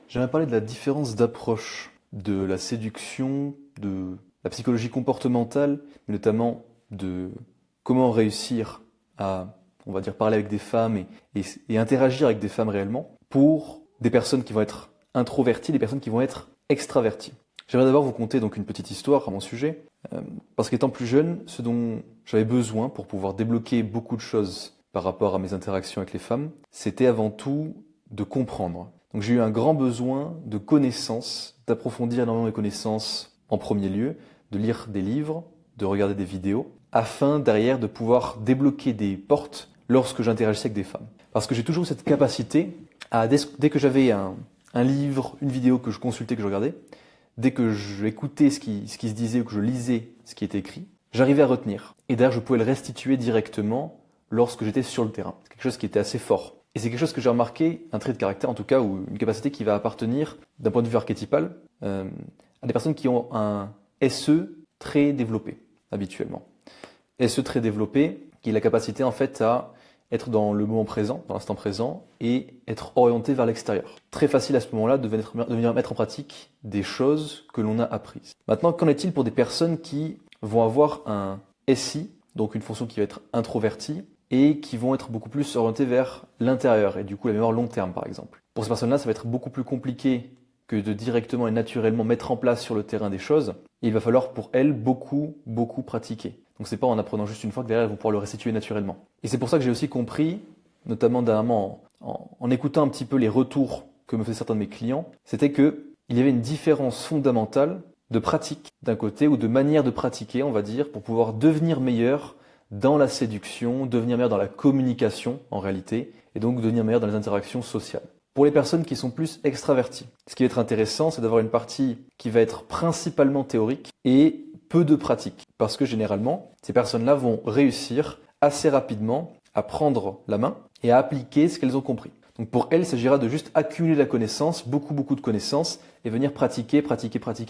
J'aimerais parler de la différence d'approche de la séduction, de la psychologie comportementale, mais notamment de comment réussir à, on va dire, parler avec des femmes et interagir avec des femmes réellement pour des personnes qui vont être introverties, des personnes qui vont être extraverties. J'aimerais d'abord vous conter donc une petite histoire à mon sujet, parce qu'étant plus jeune, ce dont j'avais besoin pour pouvoir débloquer beaucoup de choses par rapport à mes interactions avec les femmes, c'était avant tout de comprendre. Donc j'ai eu un grand besoin de connaissances, d'approfondir énormément mes connaissances en premier lieu, de lire des livres, de regarder des vidéos, afin derrière de pouvoir débloquer des portes lorsque j'interagissais avec des femmes. Parce que j'ai toujours eu cette capacité à, dès que j'avais un livre, une vidéo que je consultais, que je regardais, dès que j'écoutais ce qui se disait ou que je lisais ce qui était écrit, j'arrivais à retenir. Et d'ailleurs, je pouvais le restituer directement lorsque j'étais sur le terrain. C'est quelque chose qui était assez fort. Et c'est quelque chose que j'ai remarqué, un trait de caractère en tout cas, ou une capacité qui va appartenir, d'un point de vue archétypal, à des personnes qui ont un SE très développé, habituellement. SE très développé, qui a la capacité en fait à être dans le moment présent, dans l'instant présent, et être orienté vers l'extérieur. Très facile à ce moment-là de venir mettre en pratique des choses que l'on a apprises. Maintenant, qu'en est-il pour des personnes qui vont avoir un SI, donc une fonction qui va être introvertie, et qui vont être beaucoup plus orientées vers l'intérieur, et du coup la mémoire long terme par exemple. Pour ces personnes-là, ça va être beaucoup plus compliqué que de directement et naturellement mettre en place sur le terrain des choses. Et il va falloir pour elles beaucoup pratiquer. Donc c'est pas en apprenant juste une fois que derrière elles vont pouvoir le restituer naturellement. Et c'est pour ça que j'ai aussi compris, notamment dernièrement en écoutant un petit peu les retours que me faisaient certains de mes clients, c'était que il y avait une différence fondamentale de pratique d'un côté, ou de manière de pratiquer, on va dire, pour pouvoir devenir meilleur dans la séduction, devenir meilleur dans la communication en réalité, et donc devenir meilleur dans les interactions sociales. Pour les personnes qui sont plus extraverties, ce qui va être intéressant, c'est d'avoir une partie qui va être principalement théorique et peu de pratique. Parce que généralement, ces personnes-là vont réussir assez rapidement à prendre la main et à appliquer ce qu'elles ont compris. Donc pour elles, il s'agira de juste accumuler la connaissance, beaucoup de connaissances, et venir pratiquer,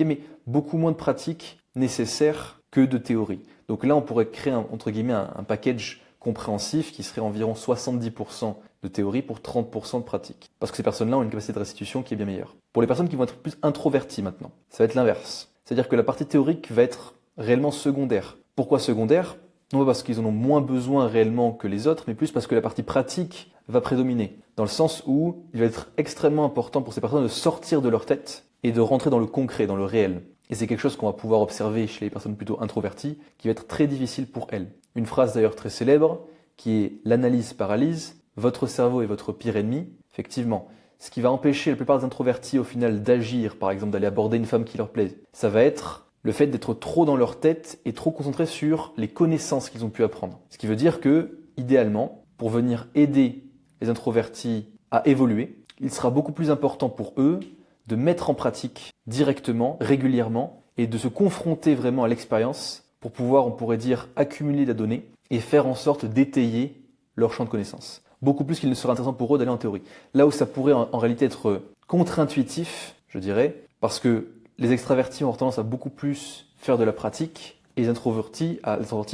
mais beaucoup moins de pratique nécessaire que de théorie. Donc là, on pourrait créer entre guillemets un package compréhensif qui serait environ 70% de théorie pour 30% de pratique. Parce que ces personnes-là ont une capacité de restitution qui est bien meilleure. Pour les personnes qui vont être plus introverties maintenant, ça va être l'inverse. C'est-à-dire que la partie théorique va être réellement secondaire. Pourquoi secondaire? Non pas parce qu'ils en ont moins besoin réellement que les autres, mais plus parce que la partie pratique va prédominer. Dans le sens où il va être extrêmement important pour ces personnes de sortir de leur tête et de rentrer dans le concret, dans le réel. Et c'est quelque chose qu'on va pouvoir observer chez les personnes plutôt introverties, qui va être très difficile pour elles. Une phrase d'ailleurs très célèbre, qui est « l'analyse paralyse, votre cerveau est votre pire ennemi ». Effectivement, ce qui va empêcher la plupart des introvertis au final d'agir, par exemple d'aller aborder une femme qui leur plaît, ça va être le fait d'être trop dans leur tête et trop concentré sur les connaissances qu'ils ont pu apprendre. Ce qui veut dire que, idéalement, pour venir aider les introvertis à évoluer, il sera beaucoup plus important pour eux de mettre en pratique directement, régulièrement, et de se confronter vraiment à l'expérience pour pouvoir, on pourrait dire, accumuler la donnée et faire en sorte d'étayer leur champ de connaissances. Beaucoup plus qu'il ne sera intéressant pour eux d'aller en théorie. Là où ça pourrait en réalité être contre-intuitif, je dirais, parce que les extravertis ont tendance à beaucoup plus faire de la pratique, et les introvertis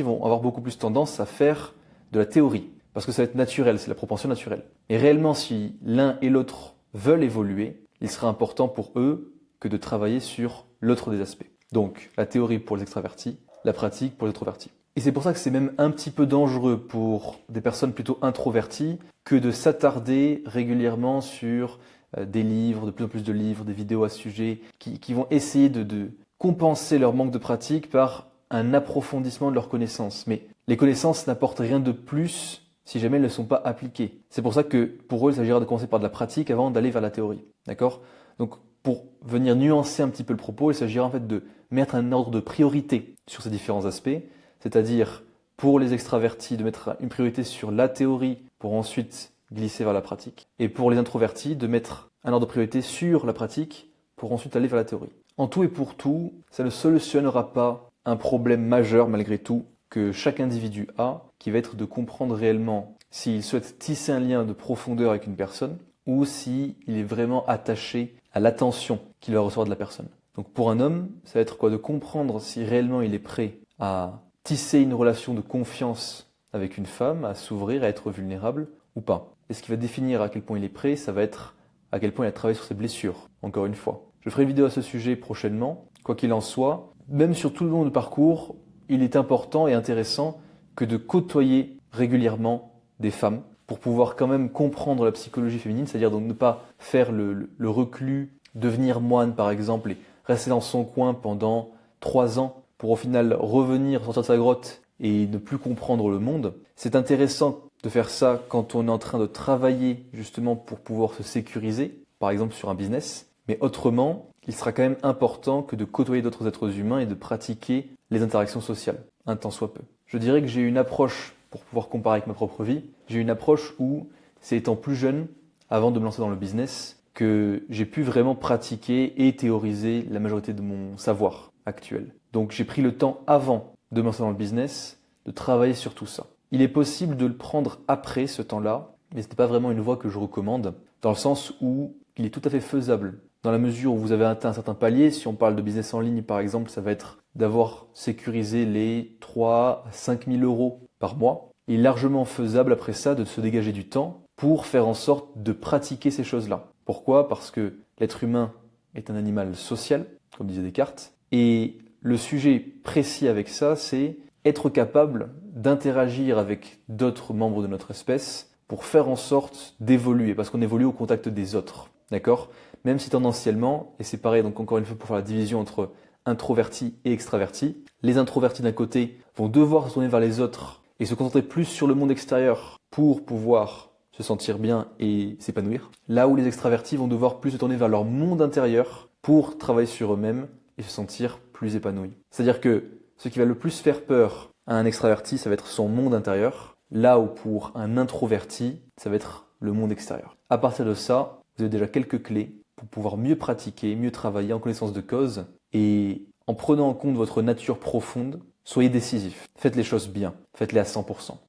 vont avoir beaucoup plus tendance à faire de la théorie. Parce que ça va être naturel, c'est la propension naturelle. Et réellement, si l'un et l'autre veulent évoluer, il sera important pour eux que de travailler sur l'autre des aspects. Donc, la théorie pour les extravertis, la pratique pour les introvertis. Et c'est pour ça que c'est même un petit peu dangereux pour des personnes plutôt introverties que de s'attarder régulièrement sur des livres, de plus en plus de livres, des vidéos à ce sujet, qui vont essayer de compenser leur manque de pratique par un approfondissement de leurs connaissances. Mais les connaissances n'apportent rien de plus si jamais elles ne sont pas appliquées. C'est pour ça que pour eux, il s'agira de commencer par de la pratique avant d'aller vers la théorie. D'accord? Donc pour venir nuancer un petit peu le propos, il s'agira en fait de mettre un ordre de priorité sur ces différents aspects, c'est-à-dire pour les extravertis de mettre une priorité sur la théorie pour ensuite glisser vers la pratique, et pour les introvertis de mettre un ordre de priorité sur la pratique pour ensuite aller vers la théorie. En tout et pour tout, ça ne solutionnera pas un problème majeur malgré tout que chaque individu a, qui va être de comprendre réellement s'il souhaite tisser un lien de profondeur avec une personne ou s'il est vraiment attaché à l'attention qu'il va recevoir de la personne. Donc pour un homme, ça va être quoi? De comprendre si réellement il est prêt à tisser une relation de confiance avec une femme, à s'ouvrir, à être vulnérable ou pas. Et ce qui va définir à quel point il est prêt, ça va être à quel point il a travaillé sur ses blessures, encore une fois. Je ferai une vidéo à ce sujet prochainement. Quoi qu'il en soit, même sur tout le long du parcours, il est important et intéressant que de côtoyer régulièrement des femmes pour pouvoir quand même comprendre la psychologie féminine, c'est-à-dire donc ne pas faire le reclus, devenir moine par exemple et rester dans son coin pendant 3 ans pour au final revenir, sortir de sa grotte et ne plus comprendre le monde. C'est intéressant de faire ça quand on est en train de travailler justement pour pouvoir se sécuriser, par exemple sur un business. Mais autrement, il sera quand même important que de côtoyer d'autres êtres humains et de pratiquer les interactions sociales, un tant soit peu. Je dirais que j'ai une approche, pour pouvoir comparer avec ma propre vie, j'ai une approche où c'est étant plus jeune, avant de me lancer dans le business, que j'ai pu vraiment pratiquer et théoriser la majorité de mon savoir actuel. Donc j'ai pris le temps avant de me lancer dans le business, de travailler sur tout ça. Il est possible de le prendre après ce temps-là, mais ce n'est pas vraiment une voie que je recommande, dans le sens où il est tout à fait faisable. Dans la mesure où vous avez atteint un certain palier, si on parle de business en ligne par exemple, ça va être d'avoir sécurisé les 3 à 5 000 euros par mois. Il est largement faisable après ça de se dégager du temps pour faire en sorte de pratiquer ces choses-là. Pourquoi ? Parce que l'être humain est un animal social, comme disait Descartes, et le sujet précis avec ça, c'est être capable d'interagir avec d'autres membres de notre espèce pour faire en sorte d'évoluer, parce qu'on évolue au contact des autres, d'accord ? Même si tendanciellement, et c'est pareil donc encore une fois pour faire la division entre introvertis et extravertis, les introvertis d'un côté vont devoir se tourner vers les autres et se concentrer plus sur le monde extérieur pour pouvoir se sentir bien et s'épanouir, là où les extravertis vont devoir plus se tourner vers leur monde intérieur pour travailler sur eux-mêmes et se sentir plus épanouis. C'est-à-dire que ce qui va le plus faire peur à un extraverti, ça va être son monde intérieur, là où pour un introverti, ça va être le monde extérieur. À partir de ça, vous avez déjà quelques clés pour pouvoir mieux pratiquer, mieux travailler en connaissance de cause et en prenant en compte votre nature profonde, soyez décisif. Faites les choses bien, faites-les à 100%.